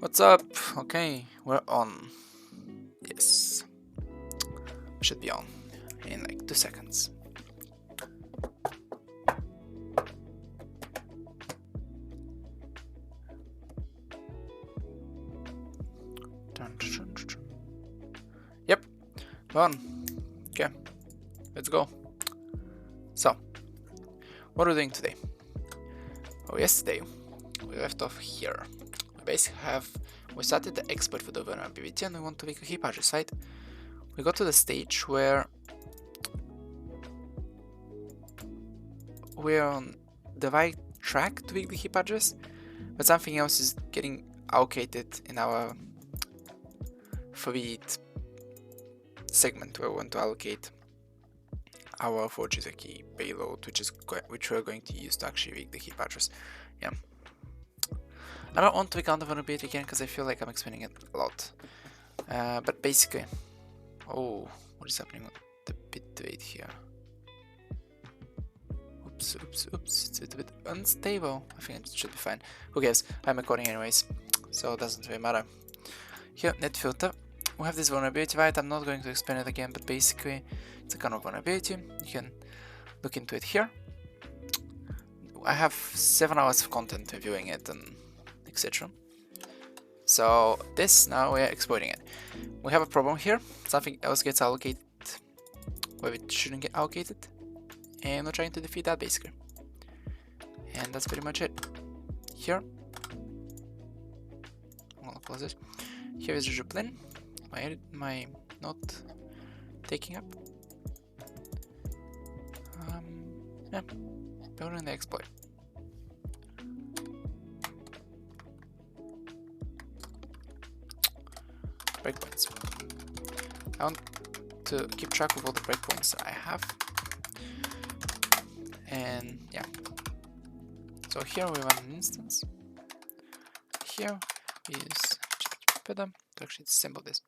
What's up? Okay, we're on. Yes. Should be on in like 2 seconds. Yep, we're on. Okay, let's go. So, what are we doing today? Oh, yesterday we left off here. We started the exploit for the vulnerability and we want to make a heap address, right? We got to the stage where we're on the right track to make the heap address, but something else is getting allocated in our VOD segment where we want to allocate our forger key payload, which we're going to use to actually make the heap address. Yeah. I don't want to recount the vulnerability again because I feel like I'm explaining it a lot. But basically, oh, what is happening with the bit rate here? Oops, it's a bit unstable. I think it should be fine. Who cares? I'm recording anyways, so it doesn't really matter. Here, netfilter. We have this vulnerability, right? I'm not going to explain it again, but basically, it's a kind of vulnerability. You can look into it here. I have 7 hours of content reviewing it and etc. So this, now we're exploiting it. We have a problem here. Something else gets allocated where it shouldn't get allocated, and we're trying to defeat that basically. And that's pretty much it. Here, I'm gonna close this. Here is the plan. My not taking up. Yeah, building the exploit. Breakpoints. I want to keep track of all the breakpoints that I have. And yeah. So here we run an instance. Here is to actually disassemble this.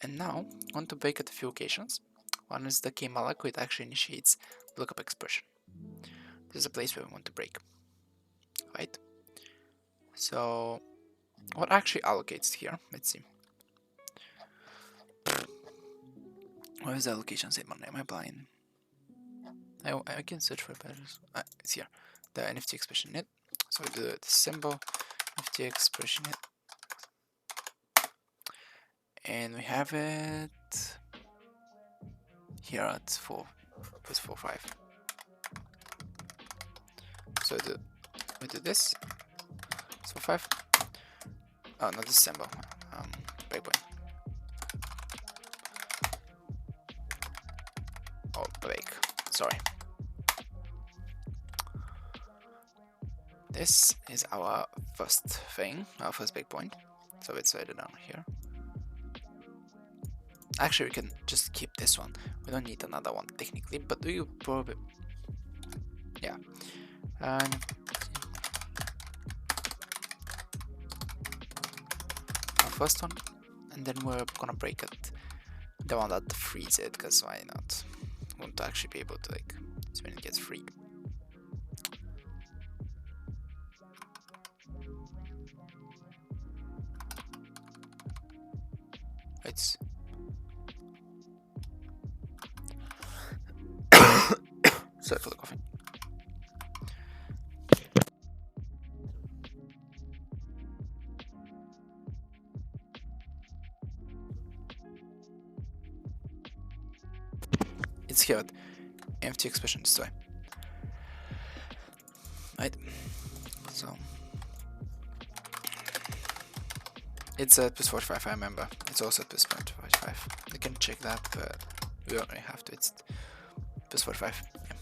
And now I want to break at a few occasions. One is the key malloc, which actually initiates the lookup expression. This is a place where we want to break. Right? So what actually allocates here? Let's see. Where is the allocation statement? Am I blind? I can search for patterns. It's here. The NFT expression init. So we do the symbol NFT expression init. And we have it here at 4.45. So we do this. So 5. Oh, not this symbol. Breakpoint. Oh, break. Sorry. This is our first thing, our first breakpoint. So let's write it down here. Actually, we can just keep this one. We don't need another one technically, but we probably, yeah. And our first one, and then we're gonna break it, the one that frees it, because why not? We want to actually be able to like, so when it gets freed. It's sorry for the coughing. It's here at empty expression destroy. Right. So it's at plus 45, I remember. It's also at plus 45. You can check that, but we don't really have to. It's plus 45. Yeah.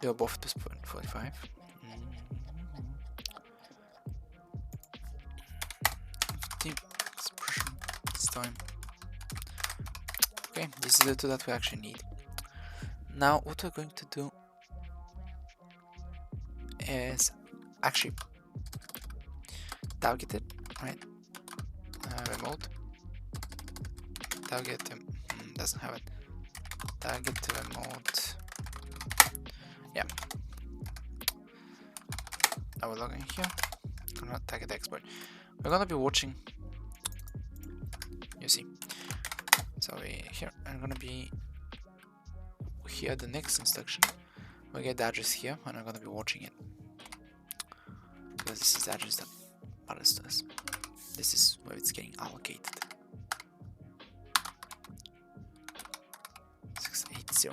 They are both plus 45. Expression this time. Okay, this is the two that we actually need. Now, what we're going to do is actually target it, right? Remote. Target doesn't have it. Target remote. Yeah. Now we're logging here. not target export. We're gonna be watching. You see. So here I'm gonna be here the next instruction. We get the address here, and I'm gonna be watching it because this is the address that matters to us. This is where it's getting allocated. 680.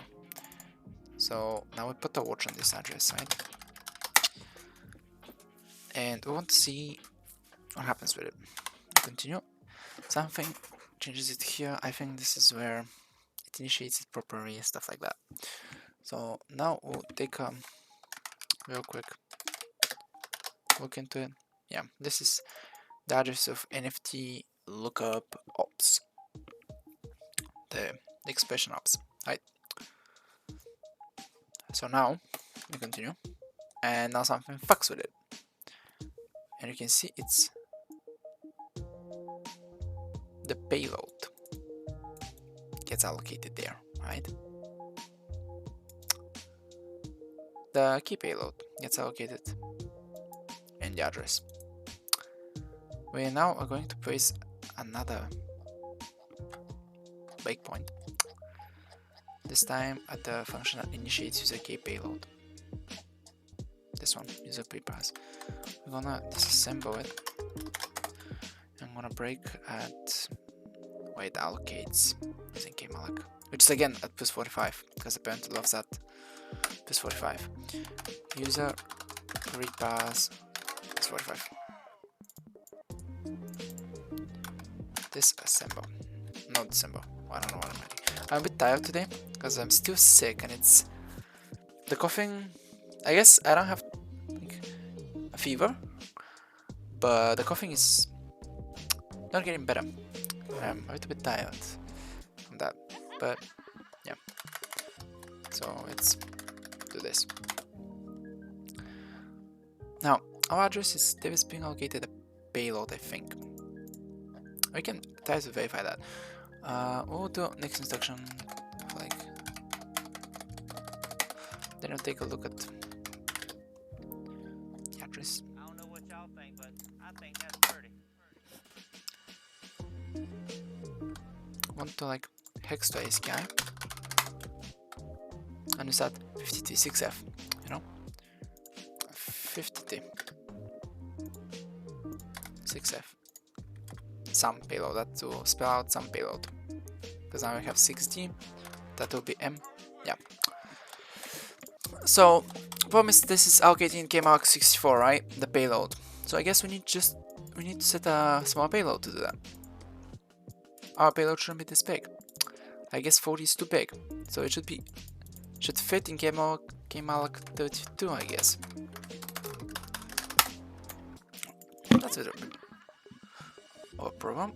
So now we put a watch on this address, right? And we want to see what happens with it. Continue. Something changes it here. I think this is where it initiates it properly, stuff like that. So now we'll take a real quick look into it. Yeah, this is the address of NFT lookup ops, the expression ops, right? So now we continue, and now something fucks with it, and you can see it's the payload gets allocated there, right? The key payload gets allocated in the address. We now are going to place another breakpoint, this time at the function that initiates user key payload. This one, user prepass. We're gonna disassemble it. I'm gonna break at where it allocates using kmalloc, which is again at plus 45 because the parent loves that plus 45. User repass plus 45. Disassemble, not disassemble. I don't know what I'm doing. I'm a bit tired today because I'm still sick and it's the coughing. I guess I don't have like, a fever, but the coughing is not getting better. I'm a little bit tired from that, but yeah. So let's do this. Now our address is Davis being allocated a payload, I think. We can try to verify that. We'll do next instruction, like, then we'll take a look at the address. I don't know what y'all think, but I think that's pretty. Want to like hex to ASCII and we set 50T6F, you know, 50T6F, some payload, that will spell out some payload, because now we have 6D, that will be M, yeah. So problem is this is allocating kmalloc 64, right, the payload. So I guess we need to set a small payload to do that. Our payload shouldn't be this big. I guess 40 is too big, so it should fit in kmalloc 32, I guess. That's a bit of a problem.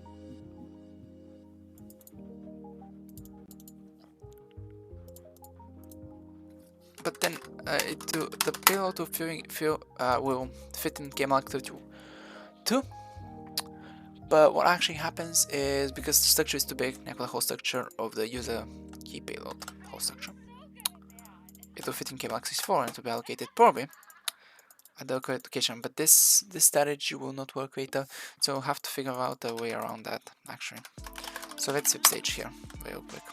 But then the payload will fit in kmalloc 32. But what actually happens is, because the structure is too big, the whole structure of the user key payload, whole structure, it will fit in kmalloc 64 and it will be allocated probably at the correct location. But this strategy will not work later, so we'll have to figure out a way around that actually. So let's switch stage here real quick.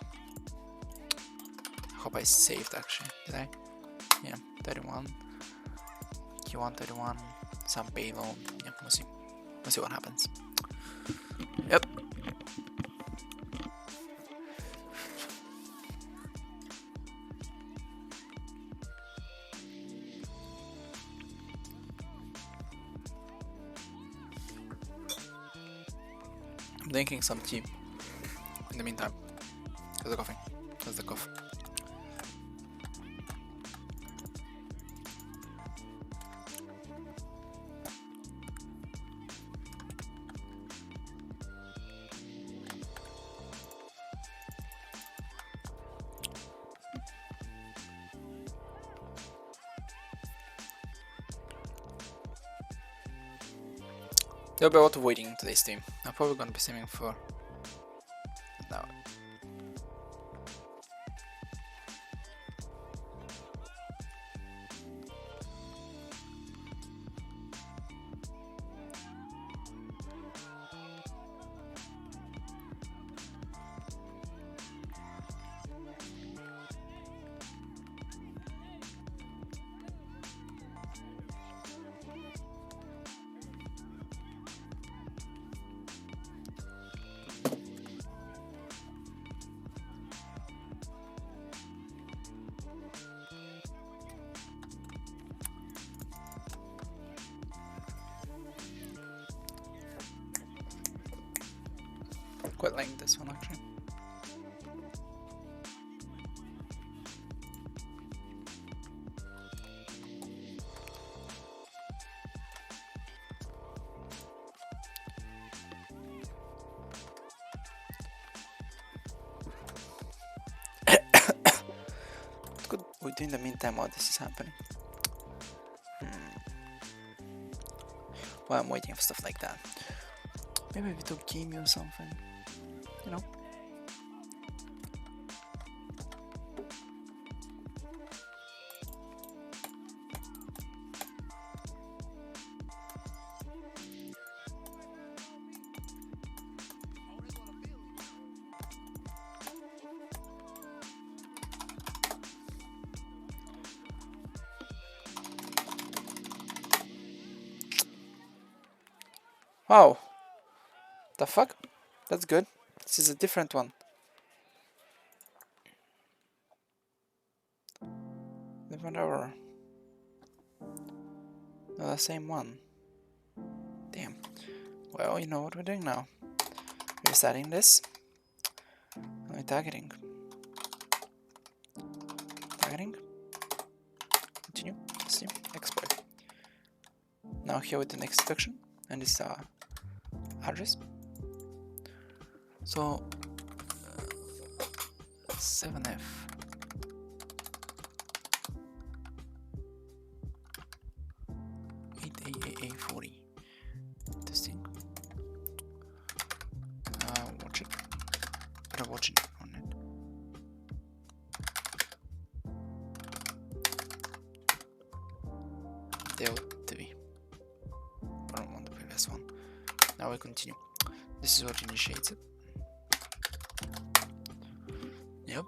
I hope I saved actually. Did I? Yeah, 31. Q1 31. Some payload. Yeah, we'll see. We'll see what happens. Yep. I'm drinking some tea in the meantime. How's the coughing? How's the cough? There'll be a lot of waiting in today's stream. I'm probably gonna be streaming for now. Quite like this one actually. What we do in the meantime while this is happening? While I'm waiting for stuff like that. Maybe we do game or something. You know? Wow. The fuck? That's good. This is a different one. Different error. No, the same one. Damn. Well, you know what we're doing now. We're starting this. And we're targeting. Targeting. Continue. See. Export. Now here with the next instruction. And this address. So 7F 8AAA40 testing. Watch it. Better watch it on it. DL3. I don't want the previous one. Now we continue. This is what initiates it. Yep.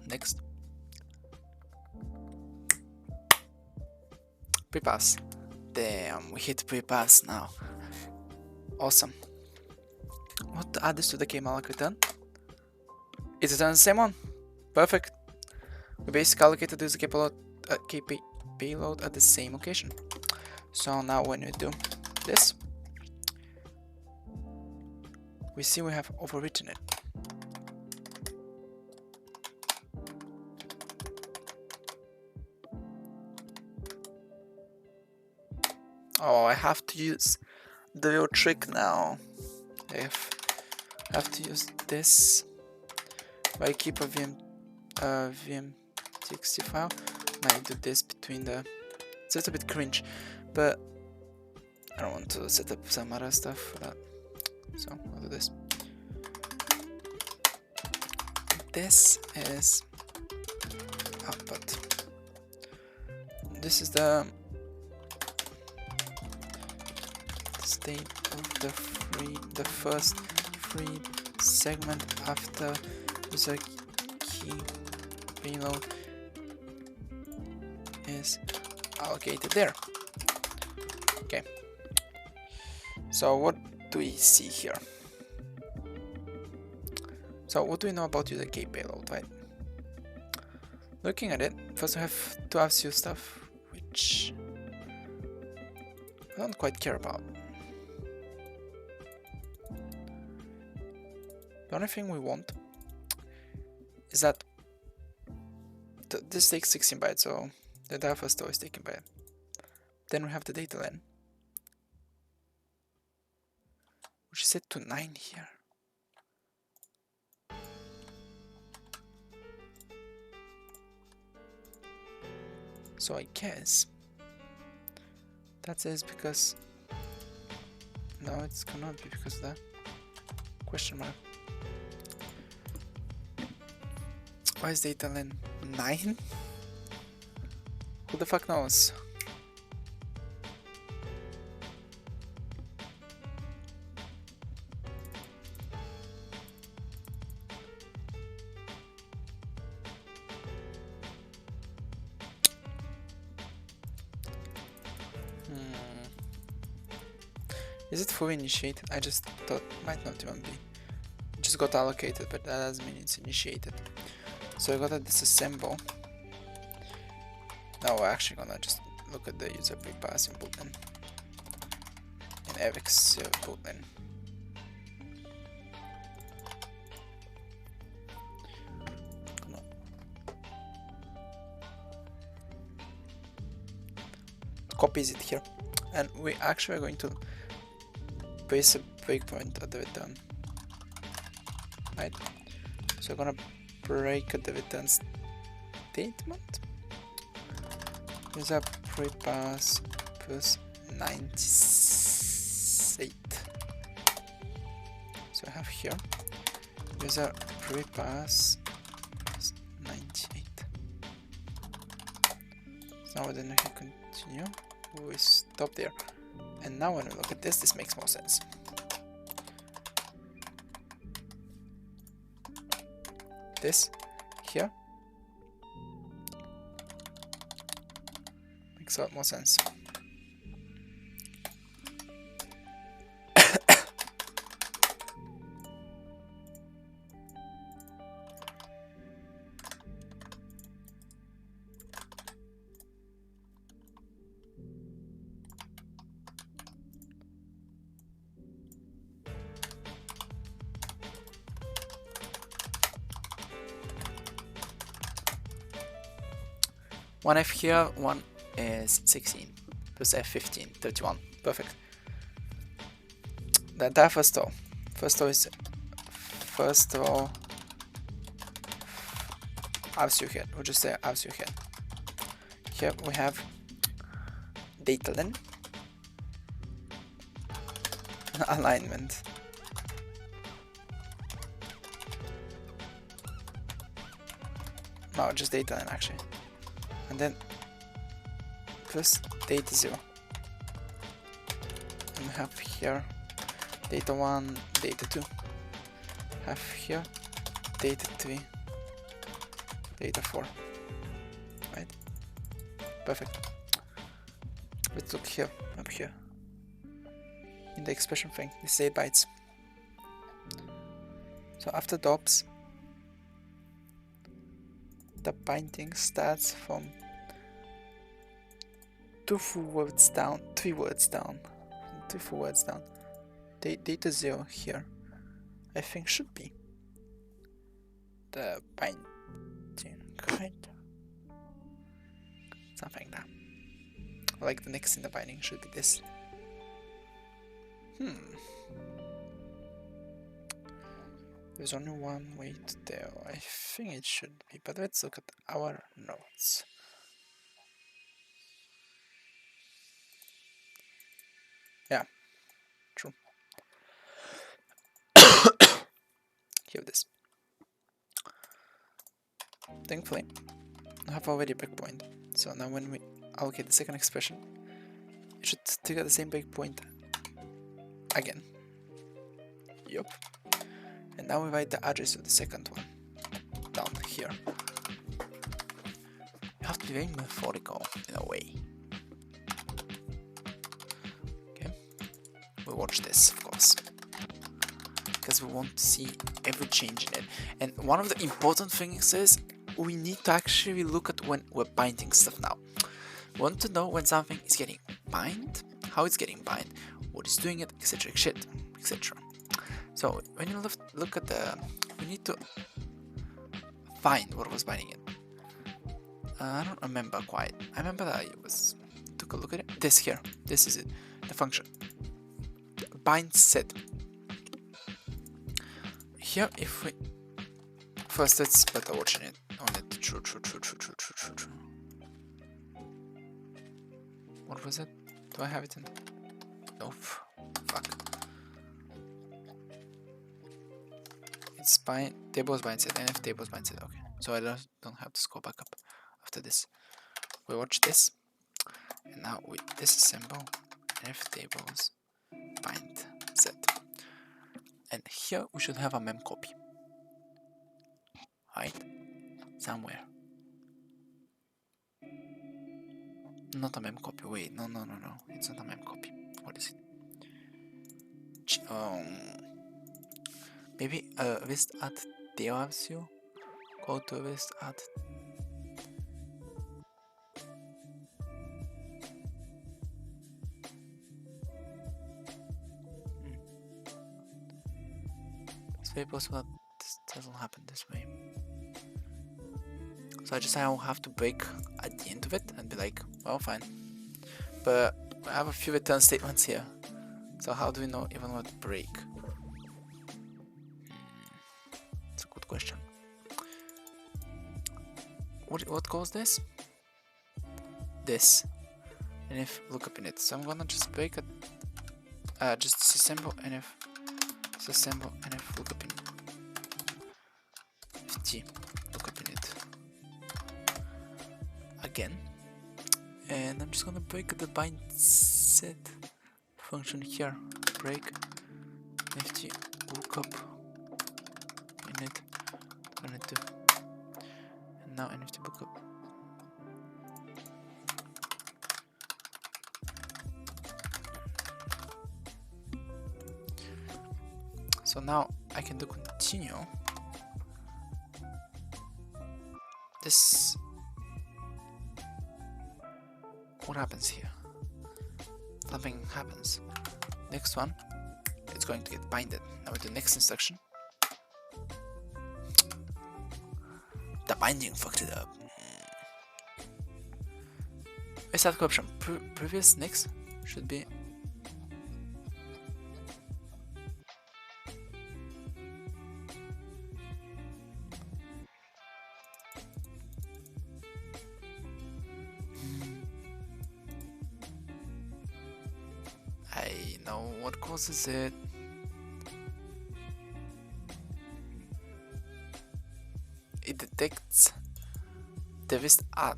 Next. Pre-pass. Damn, we hit pre-pass now. Awesome. What to add this to the KMalloc return? It returns the same one. Perfect. We basically allocated this payload at the same location. So now when we do this, we see we have overwritten it. Oh, I have to use the real trick now. I have to use this. I keep a VM.txt file. I do this between the. It's a little bit cringe, but I don't want to set up some other stuff for that. So I'll do this. This is output. This is the state of the first free segment after user key payload is allocated there. Okay. So what do we see here? So what do we know about user key payload, right? Looking at it, first we have to RCU stuff, which I don't quite care about. The only thing we want is that this takes 16 bytes, so the data first is taken by it. Then we have the data len, which is set to 9 here. So I guess that is because no, it cannot be because of that question mark. Why is data len 9? Who the fuck knows? Is it fully initiated? I just thought it might not even be. It just got allocated, but that doesn't mean it's initiated. So I gotta disassemble. Now we're actually gonna just look at the user pre-pass and put them in Evix boolean. Copies it here, and we actually are going to place a breakpoint at the return, right? So we're gonna break at the return statement. Use a pre-pass plus 98. So I have here user pre-pass plus 98. So now then we can continue. We stop there. And now when we look at this, this makes more sense. This here makes a lot more sense. One F here, one is 16, plus F15, 31, perfect. The entire first row is first row avsuhet, we'll just say avsuhet. Here we have data then, alignment. No, just data then actually. And then plus data 0. And we have here data 1, data 2. Have here data 3, data 4. Right? Perfect. Let's look here, up here. In the expression thing, this is 8 bytes. So after DOPS, the binding starts from 2 full words down, 3 words down, 3 full words down. Data 0 here, I think should be the binding, right? Something like that. Like the next in the binding should be this. There's only one way to tell. I think it should be, but let's look at our notes. Yeah, true. Here it is. Thankfully, I have already a breakpoint. So now when we allocate the second expression, it should trigger the same breakpoint again. Yup. And now we write the address of the second one down here. You have to be very methodical in a way. Okay. We watch this, of course, because we want to see every change in it. And one of the important things is we need to actually look at when we're binding stuff now. We want to know when something is getting bind, how it's getting bind, what is doing it, etc, etc. So when you look at the, we need to find what was binding it. I don't remember quite. I remember that I took a look at it. This here, this is it, the function. Bind set. Here, if we first let's better watching it on it. True. What was it? Do I have it in? No. Fuck. It's bind tables bind set, NF tables bind set. Okay, so I don't have to scroll back up after this. We watch this, and now we disassemble NF tables bind set, and here we should have a mem copy, right? Somewhere. Not a mem copy. Wait, no. It's not a mem copy. What is it? Maybe list at deavsu. Go to list at. very possible that this doesn't happen this way. So I'll have to break at the end of it and be like, well, fine. But I have a few return statements here. So how do we know even what to break? It's a good question. What caused this? This. And if look up in it. So I'm gonna just break it. Just disassemble and if disassemble and if look up in FT. Look up in it. Again. And I'm just gonna break the bind set function here. Break FT lookup init 22. And now NFT lookup. So now I can do continue. This. What happens here? Something happens. Next one, it's going to get binded. Now with the next instruction. The binding fucked it up. Let's start corruption. Previous next should be. I know what causes it. It detects there is a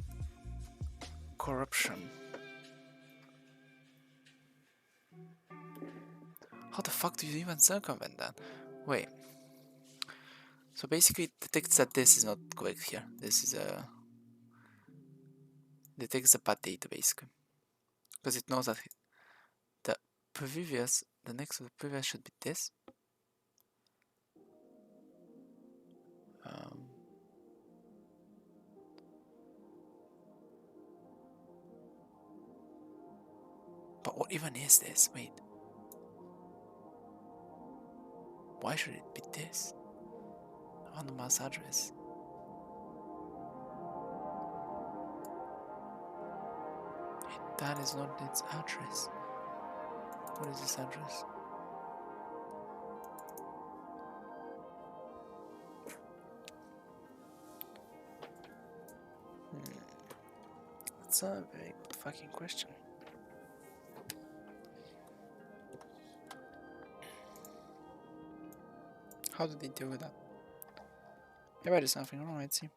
corruption. How the fuck do you even circumvent that? Wait. So basically it detects that this is not correct here. This is a detects the bad data basically. Because it knows that the next of the previous should be this. But what even is this? Wait. Why should it be this? Anonymous address. That is not its address. What is this address? That's a very good fucking question. How did they deal with that? Maybe there's something wrong, let's see.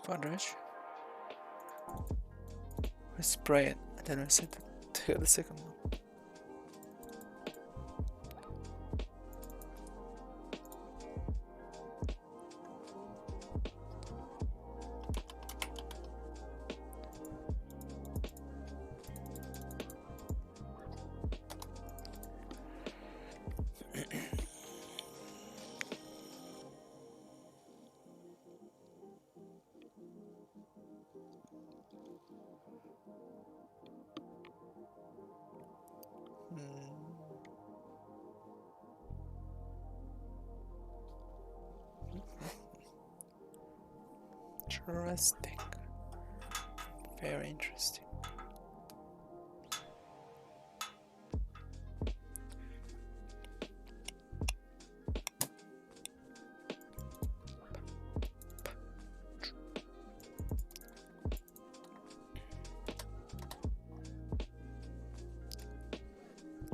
Address. We spray it and then we set it to the second one. Interesting. Very interesting.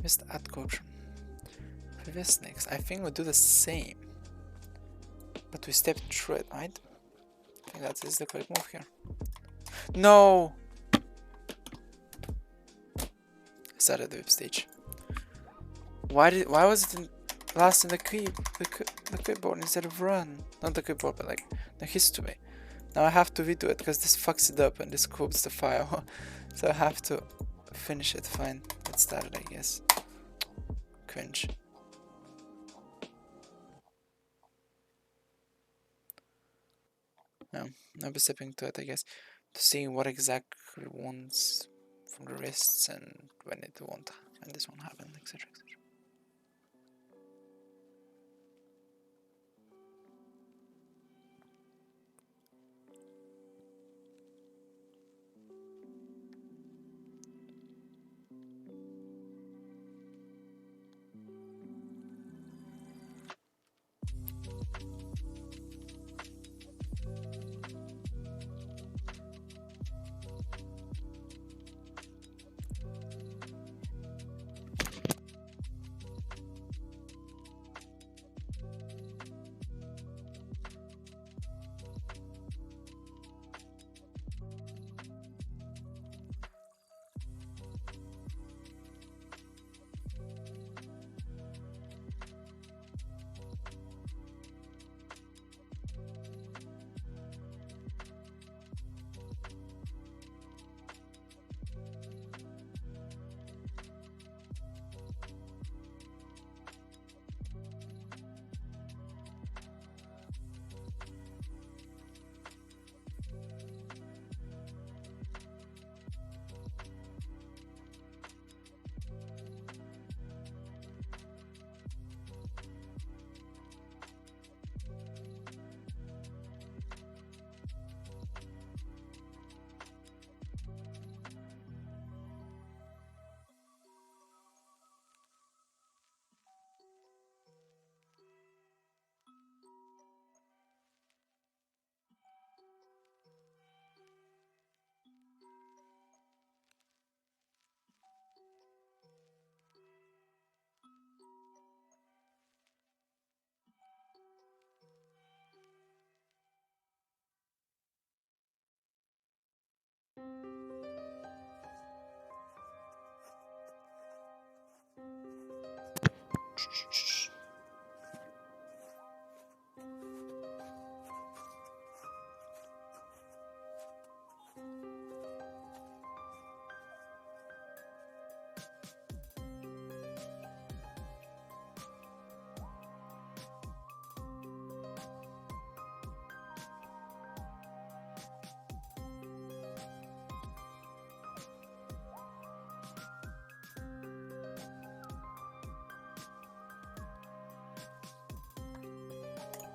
Just add corruption. Previous next. I think we'll do the same, but we step through it, right? I think that is the correct move here. No! I started the whip stage. Why was it last in the clipboard instead of run? Not the clipboard, but like the history. Now I have to redo it because this fucks it up and this corrupts the file. So I have to finish it. Fine. It started, I guess. Cringe. No, I'll be stepping to it, I guess, to see what exactly wants from the wrists and when it won't, when this won't happen, etc. etc.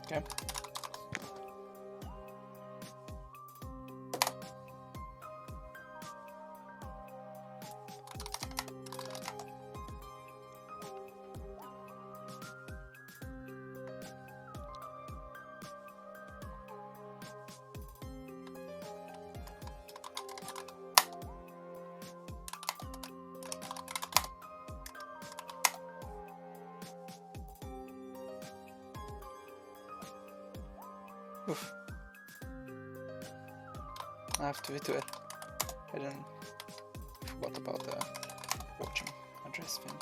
Okay. Oof. I have to redo it. I didn't forgot about the watching address thing.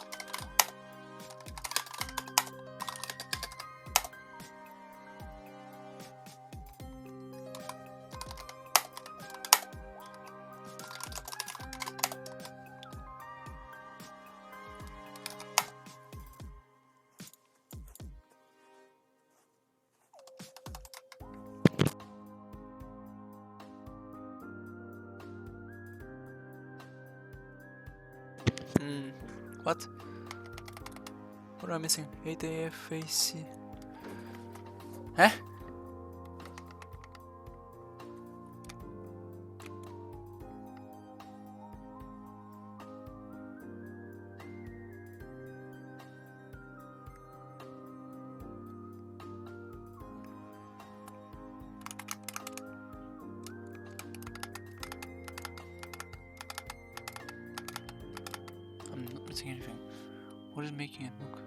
What? What am I missing? 8AFAC. Huh? I'm not missing anything. What is making it look?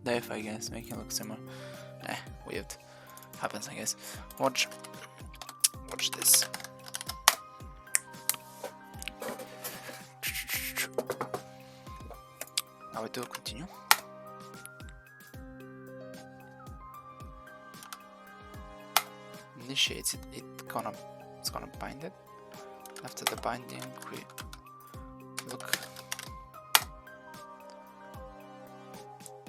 The F, I guess, making it look similar. Weird. Happens, I guess. Watch this. Now we do continue. Initiates it. It's gonna bind it. After the binding, we look.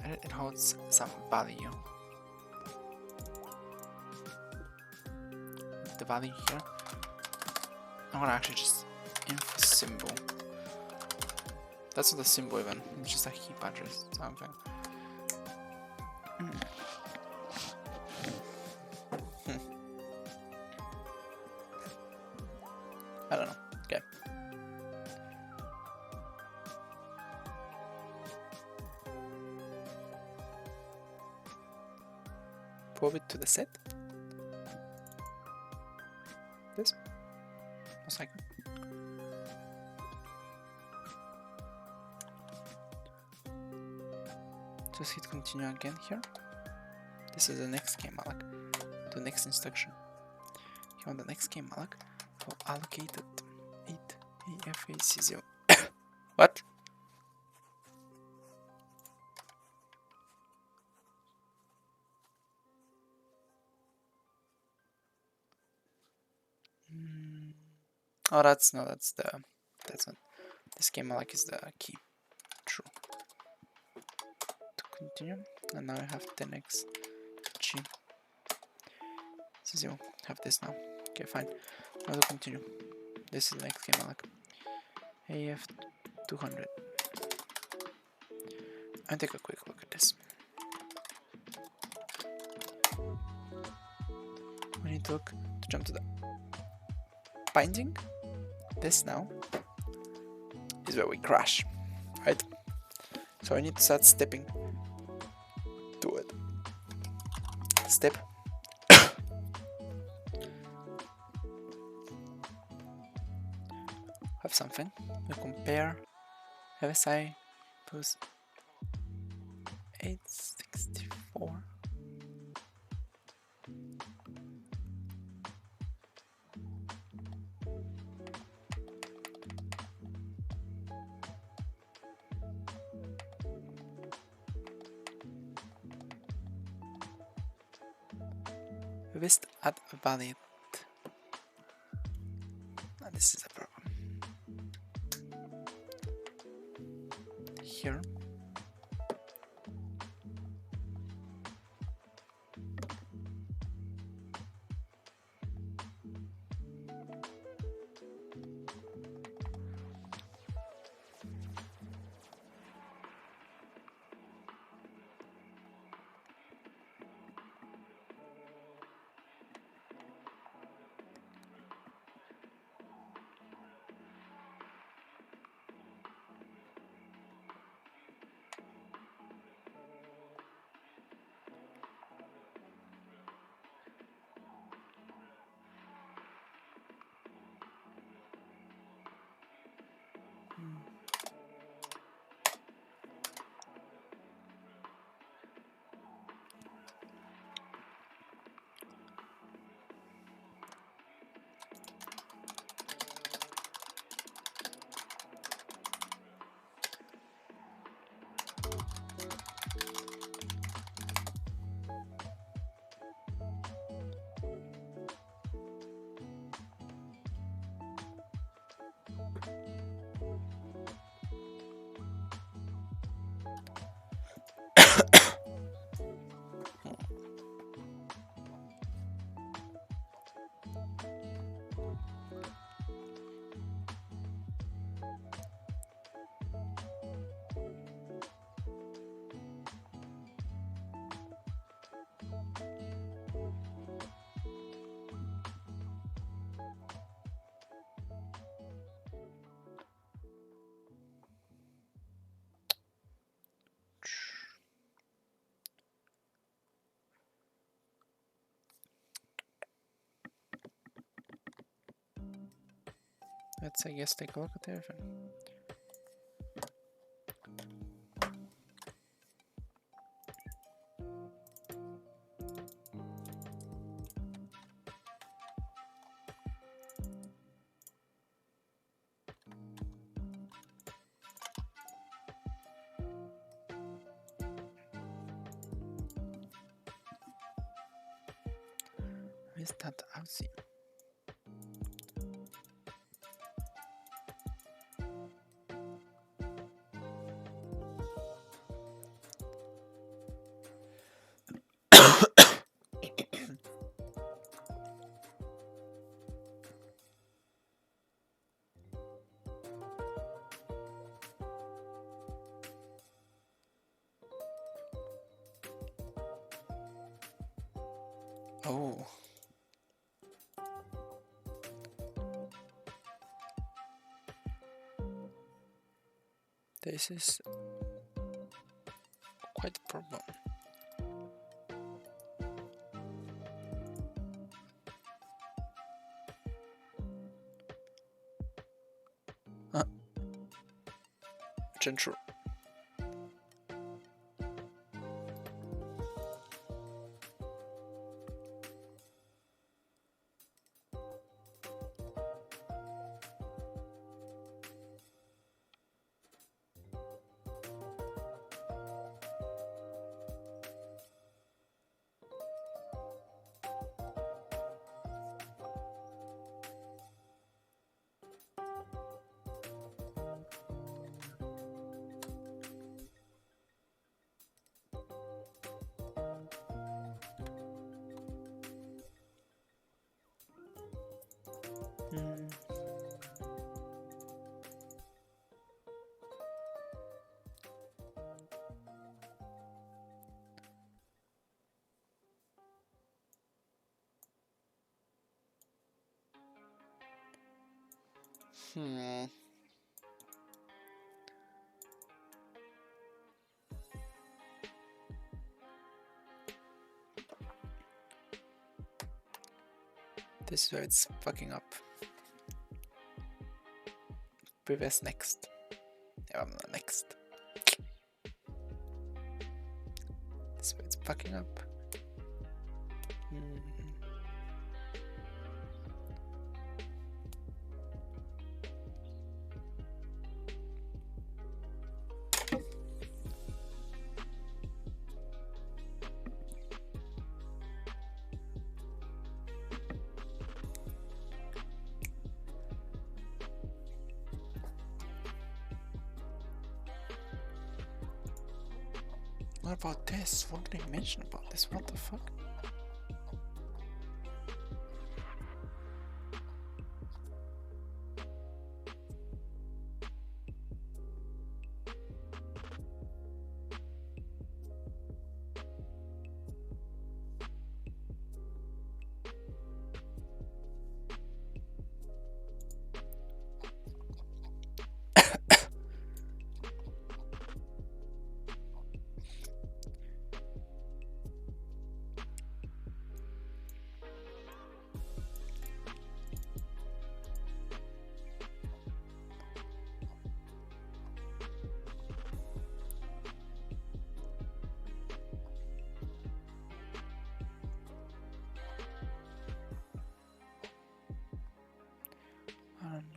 And it holds some value. The value here. I'm gonna actually just info symbol. That's not a symbol even, it's just a heap address, something. I don't know. Okay. Forward to the set. This. Most likely. Just hit continue again here. This is the next game malloc. The next instruction. Here on the next game malloc, for allocated 8 AFAC0. What? Oh, that's not. This game malloc is the key. True. To continue, and now I have the next G. 0. Have this now. Okay, fine. Now to continue. This is the next game malloc. AF200. I'll take a quick look at this. We need to look to jump to the binding. This now is where we crash, right? So I need to start stepping to it. Step. Have something. We compare FSI plus 864. List at valid. And this is a problem. Here. Let's, I guess, take a look at everything. Is that Aussie? Oh. This is quite a problem. True. This is where it's fucking up. Previous next. Yeah, next. This is where it's fucking up. What about this? What did they mention about this? What the fuck? I don't know.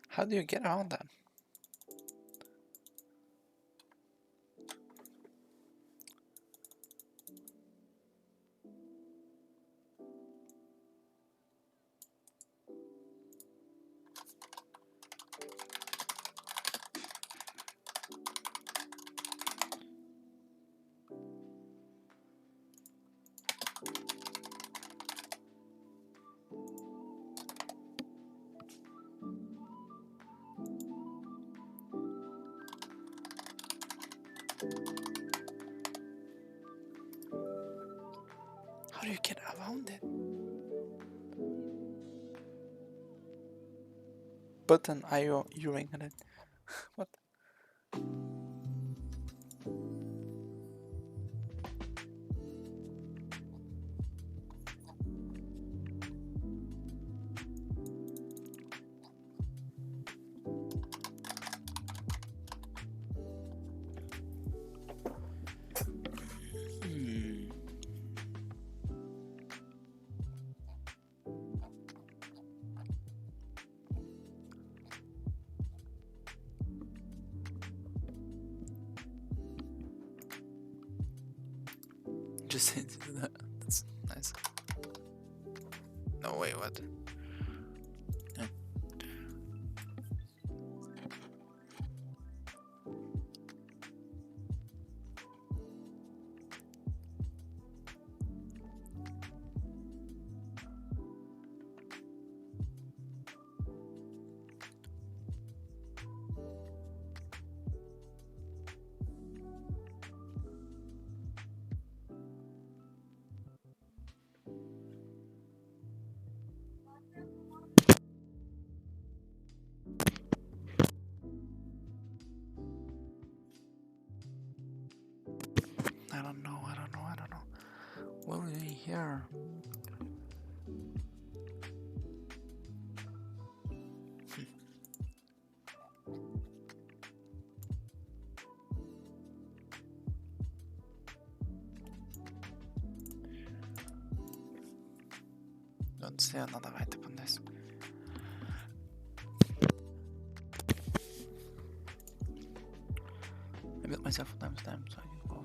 How do you get around that? How do you get around it? Button IO U-ring on it. What? just that's nice. No way, what? Yeah. I don't know. What are we doing here? Don't see another item on this. I built myself a timestamp so I can go off.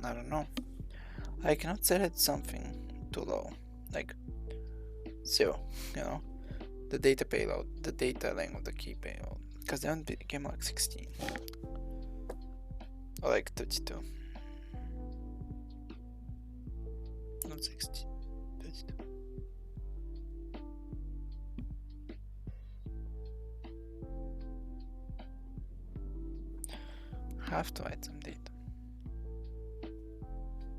I don't know. I cannot set it something too low, like 0, you know, the data payload, the data length of the key payload, because then it became like 16 or like 32, not 16, 32. Have to add some data,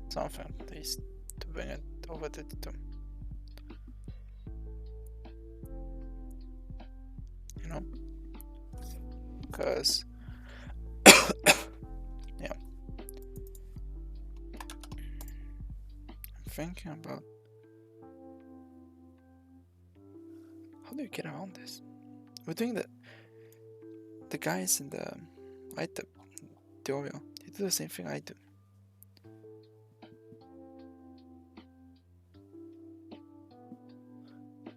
something at least to bring it over 32. You know, because yeah, I'm thinking about how do you get around this. We're doing the guys in the item tutorial, they do the same thing I do.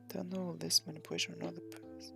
Don't know this manipulation or the purpose.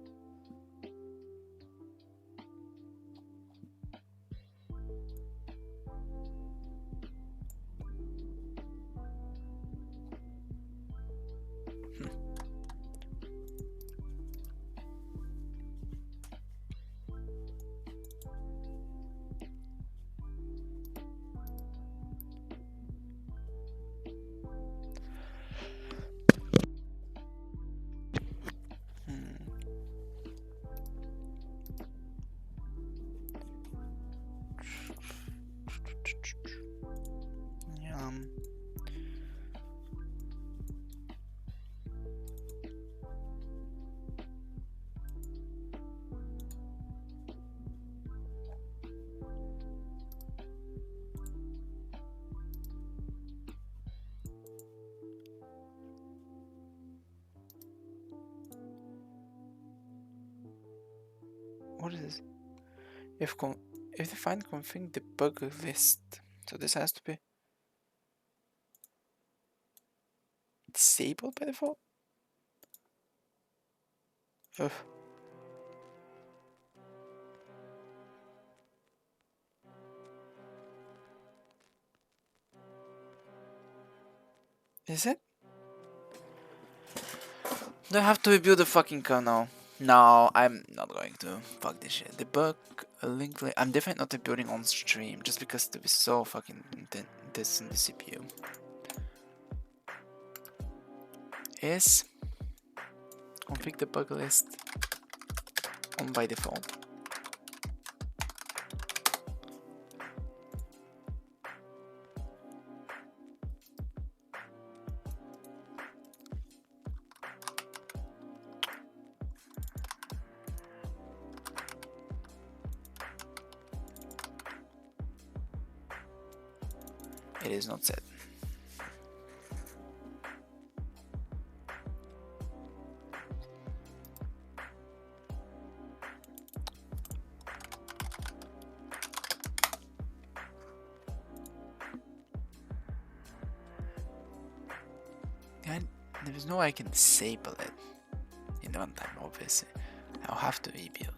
what is this? If define config debug list, so this has to be disabled by default. Ugh. Is it? Do I have to rebuild the fucking kernel? No, I'm not going to. Fuck this shit. Debug a link. I'm definitely not rebuilding on stream just because it will be so fucking intense in the CPU. Is config debug list on by default. It is not set. And there is no way I can disable it in the runtime, obviously. I'll have to rebuild.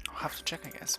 I'll have to check, I guess.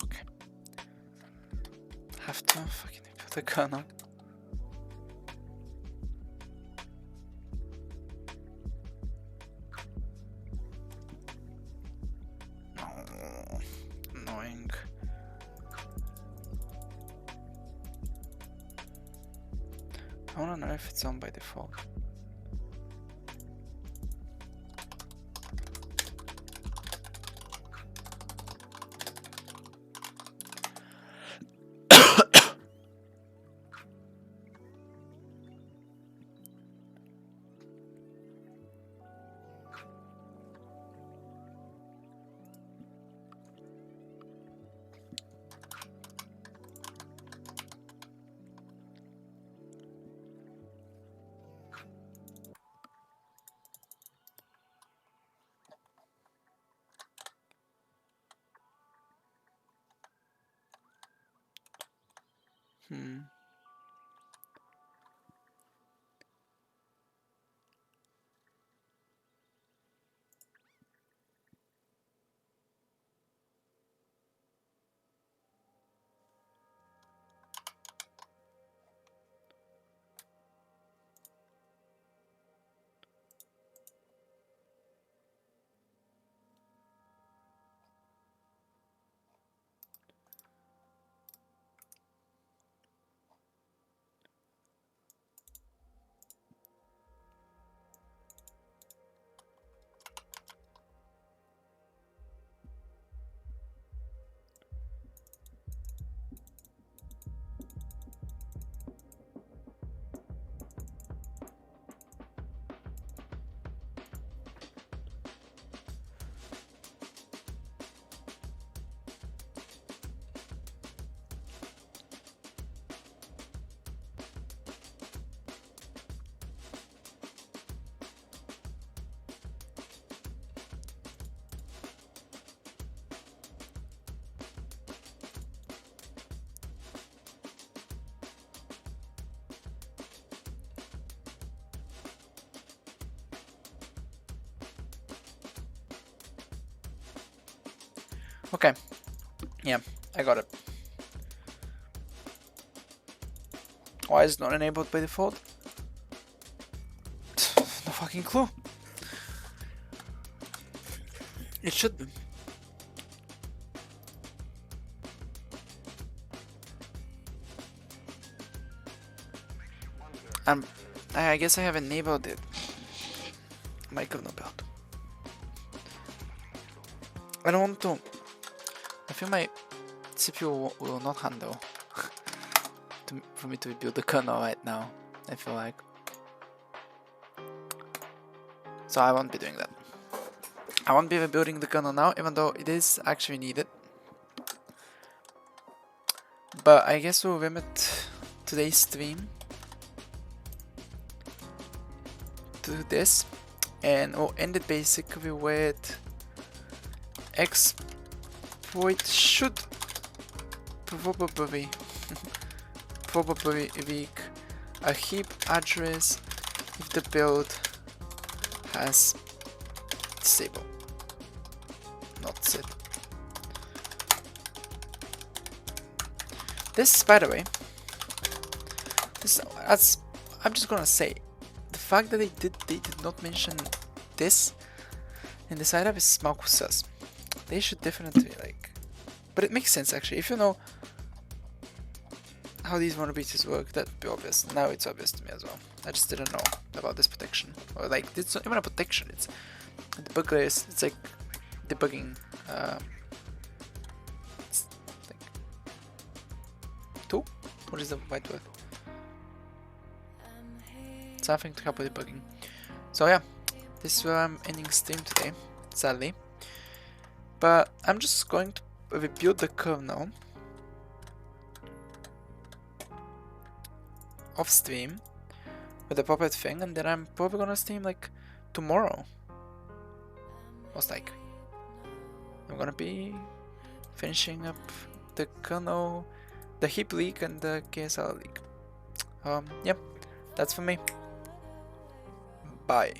Okay. Have to fucking put the kernel. No, annoying. I wanna know if it's on by default. Hmm. Okay, yeah, I got it. Why is it not enabled by default? No fucking clue. It should be. I guess I have enabled it. My kernel build. I don't want to. I feel my CPU will not handle for me to build the kernel right now. I feel like. So I won't be doing that. I won't be rebuilding the kernel now, even though it is actually needed. But I guess we'll limit today's stream to this, and we'll end it basically with exploit should probably leak a heap address if the build has disable, not set. This, by the way, this, as I'm just gonna say, the fact that they did not mention this in the side up is Malkus sus. They should definitely like, but it makes sense actually. If you know how these vulnerabilities work, that'd be obvious. Now it's obvious to me as well. I just didn't know about this protection, or like it's not even a protection. It's the debugger is, it's like debugging. It's like tool. What is the right word? Something to help with debugging. So yeah, this is where I'm ending stream today, sadly. But I'm just going to rebuild the kernel off stream with the proper thing, and then I'm probably gonna stream like tomorrow. Most likely. I'm gonna be finishing up the kernel, the heap leak, and the KSL leak. Yep, that's for me. Bye.